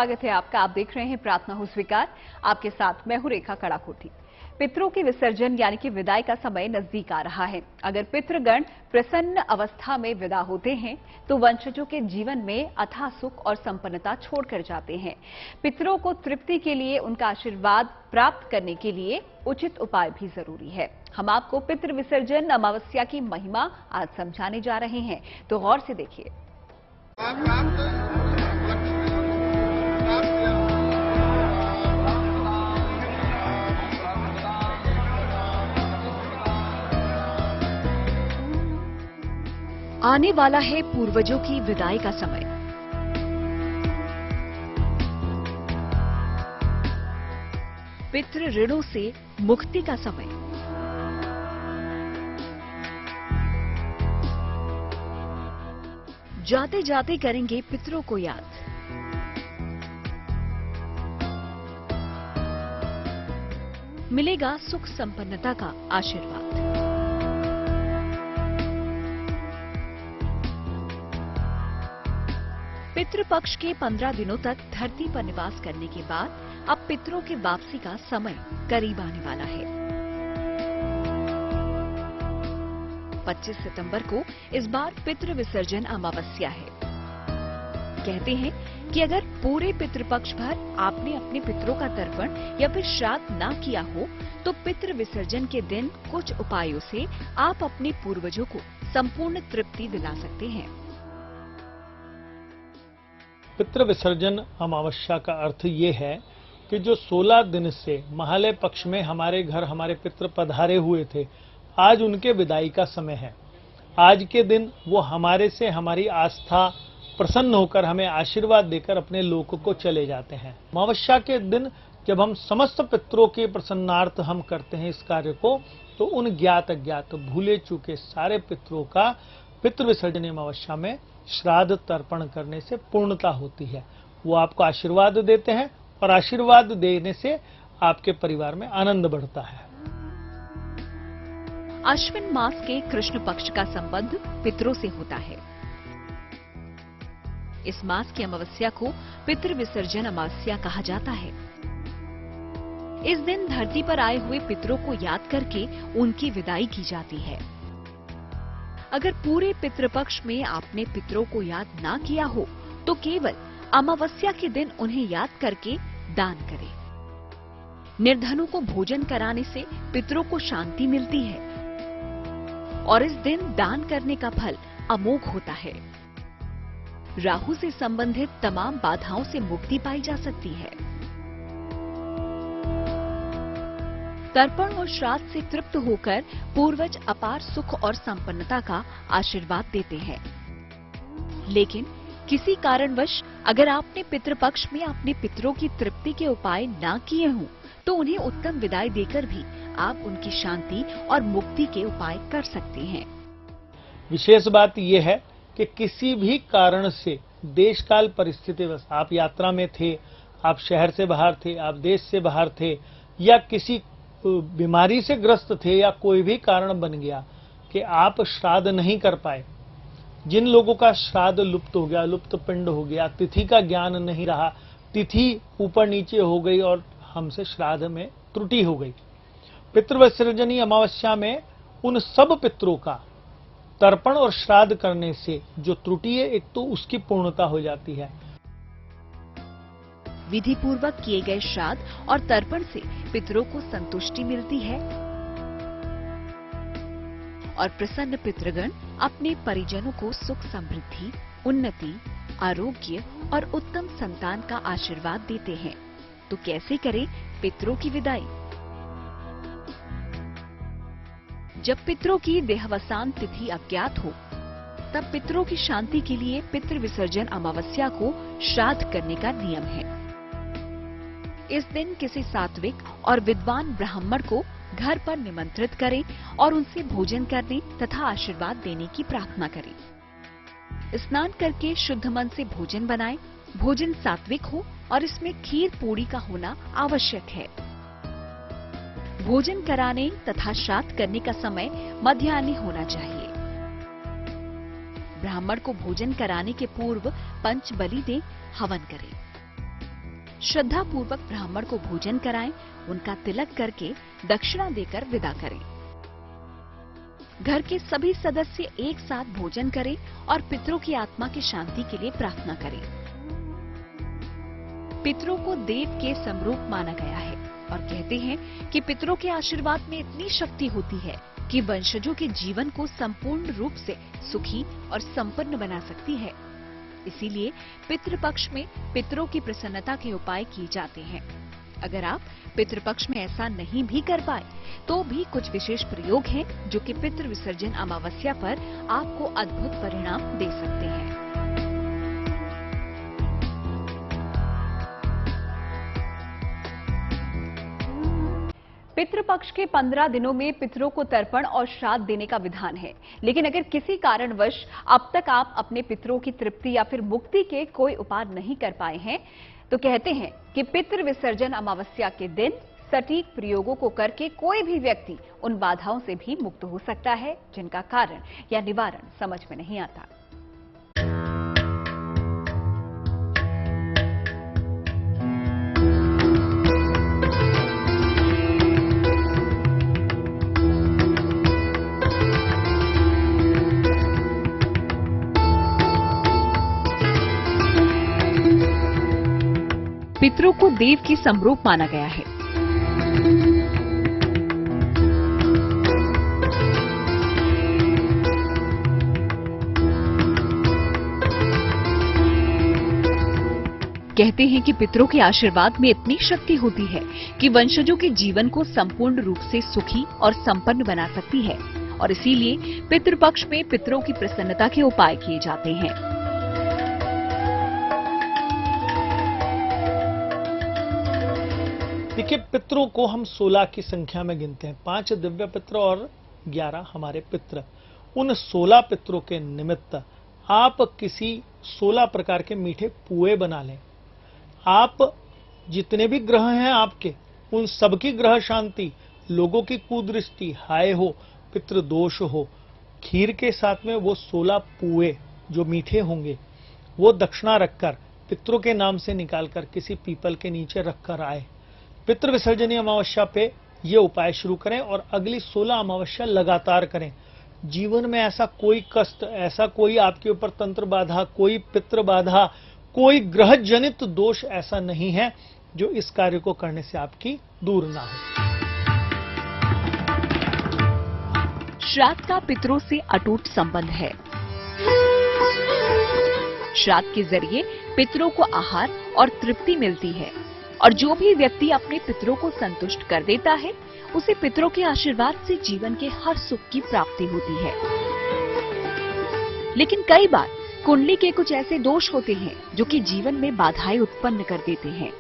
स्वागत है आपका। आप देख रहे हैं प्रार्थना हो स्वीकार। आपके साथ मैं हूं रेखा कड़ाकोटी। पितरों के विसर्जन यानी कि विदाई का समय नजदीक आ रहा है। अगर पितृगण प्रसन्न अवस्था में विदा होते हैं तो वंशजों के जीवन में अथाह सुख और संपन्नता छोड़कर जाते हैं। पितरों को तृप्ति के लिए, उनका आशीर्वाद प्राप्त करने के लिए उचित उपाय भी जरूरी है। हम आपको पितृ विसर्जन अमावस्या की महिमा आज समझाने जा रहे हैं, तो गौर से देखिए। आने वाला है पूर्वजों की विदाई का समय। पितृ ऋणों से मुक्ति का समय। जाते जाते करेंगे पितरों को याद। मिलेगा सुख संपन्नता का आशीर्वाद। पितृपक्ष के 15 दिनों तक धरती पर निवास करने के बाद अब पितरों की वापसी का समय करीब आने वाला है। 25 सितंबर को इस बार पितृ विसर्जन अमावस्या है। कहते हैं कि अगर पूरे पितृपक्ष भर आपने अपने पितरों का तर्पण या फिर श्राद्ध ना किया हो तो पितृ विसर्जन के दिन कुछ उपायों से आप अपने पूर्वजों को संपूर्ण तृप्ति दिला सकते हैं। पितृ विसर्जन अमावस्या का अर्थ ये है कि जो 16 दिन से महालय पक्ष में हमारे घर हमारे पितृ पधारे हुए थे, आज उनके विदाई का समय है। आज के दिन वो हमारे से हमारी आस्था प्रसन्न होकर हमें आशीर्वाद देकर अपने लोक को चले जाते हैं। अमावस्या के दिन जब हम समस्त पितरों के प्रसन्नार्थ हम करते हैं इस कार्य को, तो उन ज्ञात अज्ञात भूले चूके सारे पितरों का पितृ विसर्जन अमावस्या में श्राद्ध तर्पण करने से पूर्णता होती है। वो आपको आशीर्वाद देते हैं और आशीर्वाद देने से आपके परिवार में आनंद बढ़ता है। अश्विन मास के कृष्ण पक्ष का संबंध पितरों से होता है। इस मास की अमावस्या को पितृ विसर्जन अमावस्या कहा जाता है। इस दिन धरती पर आए हुए पितरों को याद करके उनकी विदाई की जाती है। अगर पूरे पितृपक्ष में आपने पितरों को याद ना किया हो तो केवल अमावस्या के दिन उन्हें याद करके दान करें। निर्धनों को भोजन कराने से पितरों को शांति मिलती है और इस दिन दान करने का फल अमोघ होता है। राहु से संबंधित तमाम बाधाओं से मुक्ति पाई जा सकती है। तर्पण और श्राद्ध से तृप्त होकर पूर्वज अपार सुख और संपन्नता का आशीर्वाद देते हैं। लेकिन किसी कारणवश अगर आपने पितृपक्ष में अपने पितरों की तृप्ति के उपाय ना किए हों तो उन्हें उत्तम विदाई देकर भी आप उनकी शांति और मुक्ति के उपाय कर सकते हैं। विशेष बात यह है कि किसी भी कारण से देश काल परिस्थिति बस आप यात्रा में थे, आप शहर से बाहर थे, आप देश से बाहर थे, या किसी बीमारी से ग्रस्त थे, या कोई भी कारण बन गया कि आप श्राद्ध नहीं कर पाए। जिन लोगों का श्राद्ध लुप्त हो गया, लुप्त पिंड हो गया, तिथि का ज्ञान नहीं रहा, तिथि ऊपर नीचे हो गई और हमसे श्राद्ध में त्रुटि हो गई, पितृविसर्जनी अमावस्या में उन सब पितरों का तर्पण और श्राद्ध करने से जो त्रुटि है, एक तो उसकी पूर्णता हो जाती है। विधि पूर्वक किए गए श्राद्ध और तर्पण से पितरों को संतुष्टि मिलती है और प्रसन्न पितृगण अपने परिजनों को सुख समृद्धि, उन्नति, आरोग्य और उत्तम संतान का आशीर्वाद देते हैं। तो कैसे करें पितरों की विदाई? जब पितरों की देहावसान तिथि अज्ञात हो तब पितरों की शांति के लिए पितृ विसर्जन अमावस्या को श्राद्ध करने का नियम है। इस दिन किसी सात्विक और विद्वान ब्राह्मण को घर पर निमंत्रित करें और उनसे भोजन करने तथा आशीर्वाद देने की प्रार्थना करें। स्नान करके शुद्ध मन से भोजन बनाएं। भोजन सात्विक हो और इसमें खीर पूड़ी का होना आवश्यक है। भोजन कराने तथा श्राद्ध करने का समय मध्याह्न होना चाहिए। ब्राह्मण को भोजन कराने के पूर्व पंच बलि दें, हवन करें। श्रद्धा पूर्वक ब्राह्मण को भोजन कराएं, उनका तिलक करके दक्षिणा देकर विदा करें। घर के सभी सदस्य एक साथ भोजन करें और पितरों की आत्मा की शांति के लिए प्रार्थना करें। पितरों को देव के समरूप माना गया है और कहते हैं कि पितरों के आशीर्वाद में इतनी शक्ति होती है कि वंशजों के जीवन को संपूर्ण रूप से सुखी और संपन्न बना सकती है। इसीलिए पितृपक्ष में पितरों की प्रसन्नता के उपाय किए जाते हैं। अगर आप पितृपक्ष में ऐसा नहीं भी कर पाए तो भी कुछ विशेष प्रयोग हैं जो कि पितृ विसर्जन अमावस्या पर आपको अद्भुत परिणाम दे सकते हैं। पितृपक्ष के 15 दिनों में पितरों को तर्पण और श्राद्ध देने का विधान है, लेकिन अगर किसी कारणवश अब तक आप अपने पितरों की तृप्ति या फिर मुक्ति के कोई उपाय नहीं कर पाए हैं तो कहते हैं कि पितृ विसर्जन अमावस्या के दिन सटीक प्रयोगों को करके कोई भी व्यक्ति उन बाधाओं से भी मुक्त हो सकता है जिनका कारण या निवारण समझ में नहीं आता। पितरों को देव की समरूप माना गया है। कहते हैं कि पितरों के आशीर्वाद में इतनी शक्ति होती है कि वंशजों के जीवन को संपूर्ण रूप से सुखी और संपन्न बना सकती है और इसीलिए पितृपक्ष में पितरों की प्रसन्नता के उपाय किए जाते हैं। देखिए, पितरों को हम 16 की संख्या में गिनते हैं। 5 दिव्य पितर और 11 हमारे पितर। उन 16 पितरों के निमित्त आप किसी 16 प्रकार के मीठे पुए बना लें। आप जितने भी ग्रह हैं आपके, उन सबकी ग्रह शांति, लोगों की कुदृष्टि, हाय हो, पितृ दोष हो, खीर के साथ में वो 16 पुए जो मीठे होंगे वो दक्षिणा रखकर पितरों के नाम से निकालकर किसी पीपल के नीचे रखकर आए। पितृ विसर्जनीय अमावस्या पे ये उपाय शुरू करें और अगली 16 अमावस्या लगातार करें। जीवन में ऐसा कोई कष्ट, ऐसा कोई आपके ऊपर तंत्र बाधा, कोई पितृ बाधा, कोई ग्रह जनित दोष ऐसा नहीं है जो इस कार्य को करने से आपकी दूर ना हो। श्राद्ध का पितरों से अटूट संबंध है। श्राद्ध के जरिए पितरों को आहार और तृप्ति मिलती है और जो भी व्यक्ति अपने पितरों को संतुष्ट कर देता है उसे पितरों के आशीर्वाद से जीवन के हर सुख की प्राप्ति होती है। लेकिन कई बार कुंडली के कुछ ऐसे दोष होते हैं जो कि जीवन में बाधाएं उत्पन्न कर देते हैं।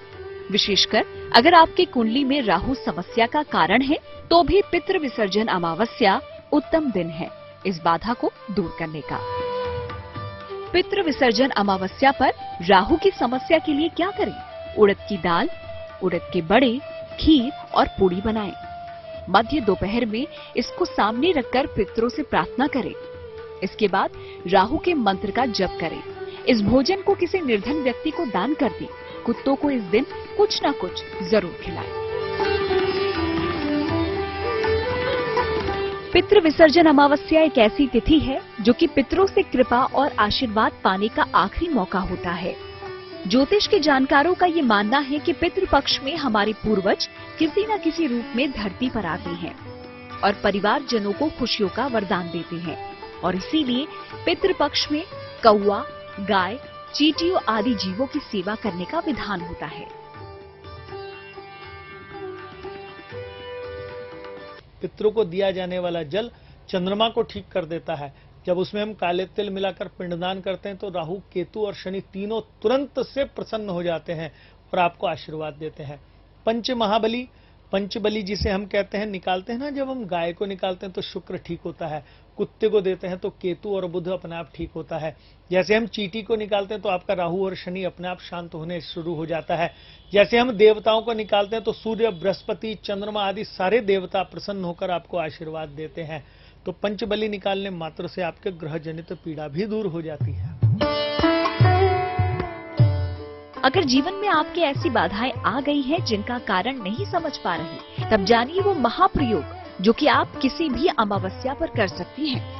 विशेषकर अगर आपकी कुंडली में राहु समस्या का कारण है तो भी पितृ विसर्जन अमावस्या उत्तम दिन है इस बाधा को दूर करने का। पितृ विसर्जन अमावस्या पर राहु की समस्या के लिए क्या करें? उड़द की दाल, उड़द के बड़े, खीर और पूड़ी बनाएं। मध्य दोपहर में इसको सामने रखकर पितरों से प्रार्थना करें। इसके बाद राहु के मंत्र का जप करें। इस भोजन को किसी निर्धन व्यक्ति को दान कर दें। कुत्तों को इस दिन कुछ न कुछ जरूर खिलाएं। पितृ विसर्जन अमावस्या एक ऐसी तिथि है जो कि पितरों से कृपा और आशीर्वाद पाने का आखिरी मौका होता है। ज्योतिष के जानकारों का ये मानना है कि पितृपक्ष में हमारे पूर्वज किसी न किसी रूप में धरती पर आते हैं और परिवार जनों को खुशियों का वरदान देते हैं और इसीलिए पितृपक्ष में कौआ, गाय, चींटियों आदि जीवों की सेवा करने का विधान होता है। पितरों को दिया जाने वाला जल चंद्रमा को ठीक कर देता है। जब उसमें हम काले तिल मिलाकर पिंडदान करते हैं तो राहु, केतु और शनि तीनों तुरंत से प्रसन्न हो जाते हैं और आपको आशीर्वाद देते हैं। पंच महाबली, पंचबली जिसे हम कहते हैं, निकालते हैं ना, जब हम गाय को निकालते हैं तो शुक्र ठीक होता है, कुत्ते को देते हैं तो केतु और बुध अपने आप ठीक होता है। जैसे हम चींटी को निकालते हैं तो आपका राहु और शनि अपने आप शांत होने शुरू हो जाता है। जैसे हम देवताओं को निकालते हैं तो सूर्य, बृहस्पति, चंद्रमा आदि सारे देवता प्रसन्न होकर आपको आशीर्वाद देते हैं। तो पंचबली निकालने मात्र से आपके ग्रह जनित पीड़ा भी दूर हो जाती है। अगर जीवन में आपके ऐसी बाधाएं आ गई हैं जिनका कारण नहीं समझ पा रही, तब जानिए वो महाप्रयोग जो कि आप किसी भी अमावस्या पर कर सकती हैं।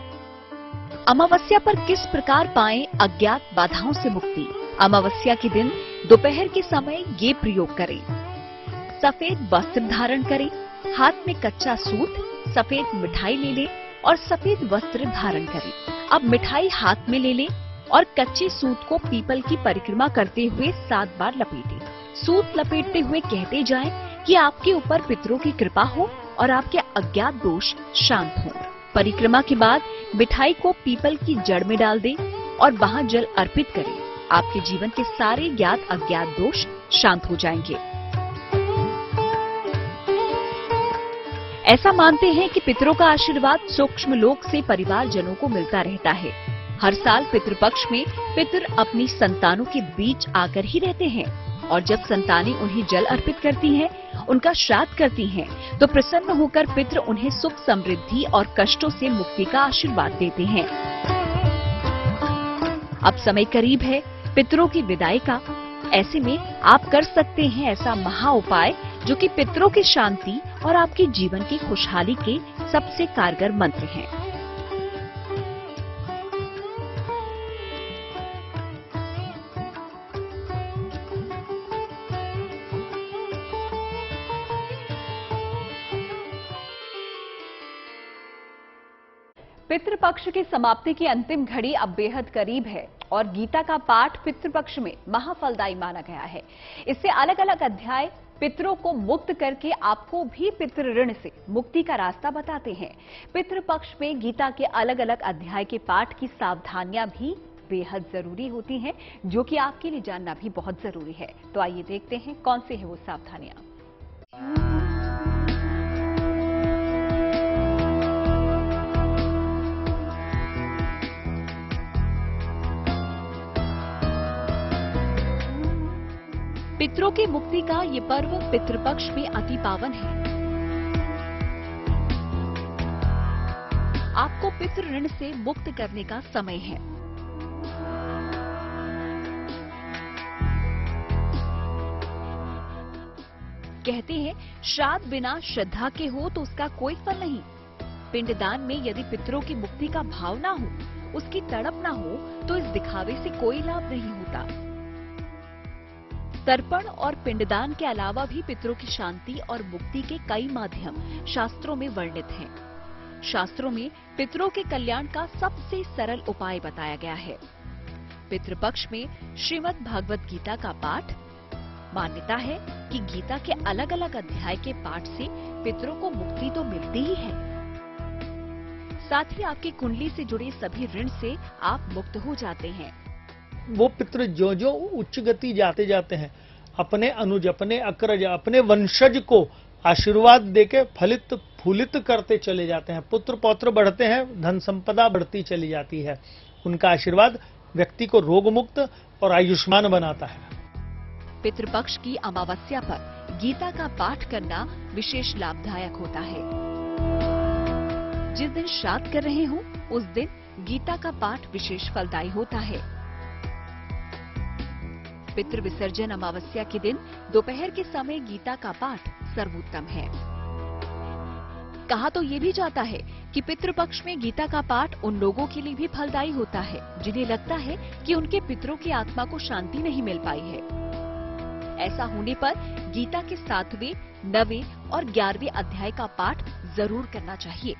अमावस्या पर किस प्रकार पाएं अज्ञात बाधाओं से मुक्ति? अमावस्या के दिन दोपहर के समय ये प्रयोग करें। सफेद वस्त्र धारण करें, हाथ में कच्चा सूत, सफेद मिठाई ले लें और सफेद वस्त्र धारण करें। अब मिठाई हाथ में ले लें और कच्चे सूत को पीपल की परिक्रमा करते हुए 7 बार लपेटें। सूत लपेटते हुए कहते जाएं कि आपके ऊपर पितरों की कृपा हो और आपके अज्ञात दोष शांत हों। परिक्रमा के बाद मिठाई को पीपल की जड़ में डाल दें और वहां जल अर्पित करें। आपके जीवन के सारे ज्ञात अज्ञात दोष शांत हो जाएंगे। ऐसा मानते हैं कि पितरों का आशीर्वाद सूक्ष्म लोक से परिवारजनों को मिलता रहता है। हर साल पितृपक्ष में पितर अपनी संतानों के बीच आकर ही रहते हैं और जब संतानें उन्हें जल अर्पित करती हैं, उनका श्राद्ध करती हैं, तो प्रसन्न होकर पितर उन्हें सुख समृद्धि और कष्टों से मुक्ति का आशीर्वाद देते हैं। अब समय करीब है पितरों की विदाई का। ऐसे में आप कर सकते हैं ऐसा महा उपाय जो कि पितरों की शांति और आपके जीवन की खुशहाली के सबसे कारगर मंत्र हैं। पितृपक्ष की समाप्ति की अंतिम घड़ी अब बेहद करीब है और गीता का पाठ पितृपक्ष में महाफलदायी माना गया है। इससे अलग अलग अध्याय पितरों को मुक्त करके आपको भी पितृ ऋण से मुक्ति का रास्ता बताते हैं। पितृपक्ष में गीता के अलग अलग अध्याय के पाठ की सावधानियां भी बेहद जरूरी होती हैं, जो कि आपके लिए जानना भी बहुत जरूरी है। तो आइए देखते हैं कौन सी है वो सावधानियां। पितरों की मुक्ति का ये पर्व पितृपक्ष में अति पावन है। आपको पितृ ऋण से मुक्त करने का समय है। कहते हैं श्राद्ध बिना श्रद्धा के हो तो उसका कोई फल नहीं। पिंडदान में यदि पितरों की मुक्ति का भाव ना हो, उसकी तड़प ना हो, तो इस दिखावे से कोई लाभ नहीं होता। तर्पण और पिंडदान के अलावा भी पितरों की शांति और मुक्ति के कई माध्यम शास्त्रों में वर्णित हैं। शास्त्रों में पितरों के कल्याण का सबसे सरल उपाय बताया गया है। पितृपक्ष में श्रीमद् भागवत गीता का पाठ। मान्यता है कि गीता के अलग अलग अध्याय के पाठ से पितरों को मुक्ति तो मिलती ही है, साथ ही आपकी कुंडली से जुड़े सभी ऋण से आप मुक्त हो जाते हैं। वो पितृ जो जो उच्च गति जाते जाते हैं, अपने अनुज, अपने अग्रज, अपने वंशज को आशीर्वाद देके फलित फूलित करते चले जाते हैं। पुत्र पौत्र बढ़ते हैं, धन संपदा बढ़ती चली जाती है। उनका आशीर्वाद व्यक्ति को रोग मुक्त और आयुष्मान बनाता है। पितृपक्ष की अमावस्या पर गीता का पाठ करना विशेष लाभदायक होता है। जिस दिन श्राद्ध कर रहे हो, उस दिन गीता का पाठ विशेष फलदायी होता है। पितृ विसर्जन अमावस्या के दिन दोपहर के समय गीता का पाठ सर्वोत्तम है। कहा तो ये भी जाता है कि पितृपक्ष में गीता का पाठ उन लोगों के लिए भी फलदायी होता है जिन्हें लगता है कि उनके पितरों की आत्मा को शांति नहीं मिल पाई है। ऐसा होने पर गीता के 7वें, 9वें और 11वें अध्याय का पाठ जरूर करना चाहिए।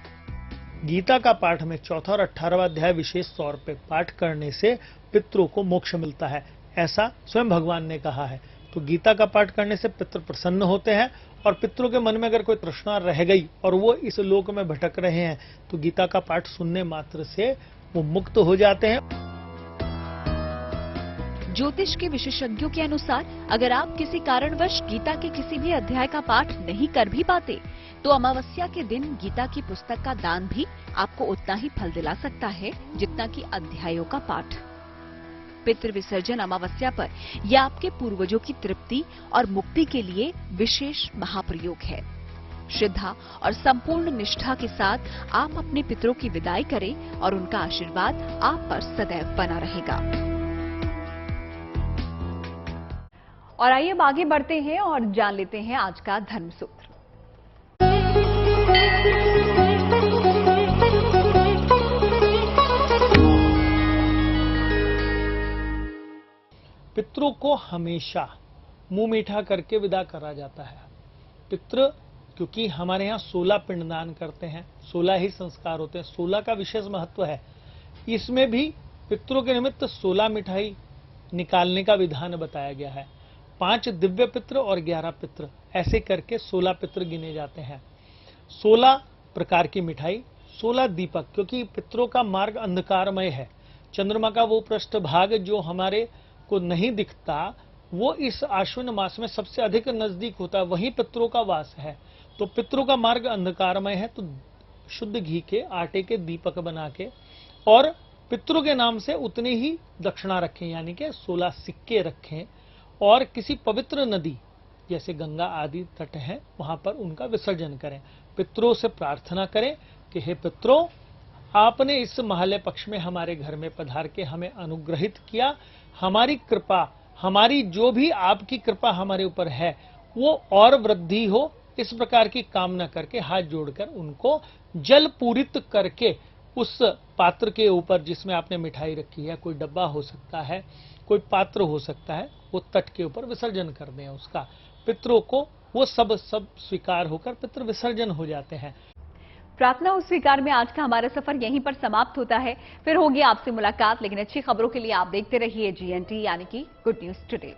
गीता का पाठ में 4था और 18वां अध्याय विशेष तौर पर पाठ करने से पितरों को मोक्ष मिलता है, ऐसा स्वयं भगवान ने कहा है। तो गीता का पाठ करने से पितृ प्रसन्न होते हैं और पितरों के मन में अगर कोई तृष्णा रह गई और वो इस लोक में भटक रहे हैं, तो गीता का पाठ सुनने मात्र से वो मुक्त हो जाते हैं। ज्योतिष के विशेषज्ञों के अनुसार अगर आप किसी कारणवश गीता के किसी भी अध्याय का पाठ नहीं कर भी पाते, तो अमावस्या के दिन गीता की पुस्तक का दान भी आपको उतना ही फल दिला सकता है जितना कि अध्यायों का पाठ। पितृ विसर्जन अमावस्या पर यह आपके पूर्वजों की तृप्ति और मुक्ति के लिए विशेष महाप्रयोग है। श्रद्धा और संपूर्ण निष्ठा के साथ आप अपने पितरों की विदाई करें और उनका आशीर्वाद आप पर सदैव बना रहेगा। और आइए अब आगे बढ़ते हैं और जान लेते हैं आज का धर्म सूत्र। पितरों को हमेशा मुंह मीठा करके विदा करा जाता है। पितृ क्योंकि हमारे यहाँ 16 पिंडदान करते हैं, 16 ही संस्कार होते हैं, 16 का विशेष महत्व है। इसमें भी पितरों के निमित्त 16 मिठाई निकालने का विधान बताया गया है। 5 दिव्य पितृ और 11 पितृ, ऐसे करके 16 पितृ गिने जाते हैं। 16 प्रकार की मिठाई, 16 दीपक, क्योंकि पितरों का मार्ग अंधकारमय है। चंद्रमा का वो पृष्ठभाग जो हमारे को नहीं दिखता, वो इस आश्विन मास में सबसे अधिक नजदीक होता है, वहीं पितरों का वास है। तो पितरों का मार्ग अंधकारमय है, तो शुद्ध घी के आटे के दीपक बना के और पितरों के नाम से उतनी ही दक्षिणा रखें, यानी कि 16 सिक्के रखें और किसी पवित्र नदी जैसे गंगा आदि तट हैं वहां पर उनका विसर्जन करें। पितरों से प्रार्थना करें कि हे पितरों, आपने इस महालय पक्ष में हमारे घर में पधार के हमें अनुग्रहित किया, हमारी कृपा, हमारी जो भी आपकी कृपा हमारे ऊपर है वो और वृद्धि हो, इस प्रकार की कामना करके हाथ जोड़कर उनको जल पूरित करके उस पात्र के ऊपर जिसमें आपने मिठाई रखी है, कोई डब्बा हो सकता है, कोई पात्र हो सकता है, वो तट के ऊपर विसर्जन कर दें उसका। पितरों को वो सब स्वीकार होकर पितृ विसर्जन हो जाते हैं। प्रार्थना और स्वीकार में आज का हमारा सफर यहीं पर समाप्त होता है। फिर होगी आपसे मुलाकात, लेकिन अच्छी खबरों के लिए आप देखते रहिए GNT, यानी कि गुड न्यूज टुडे।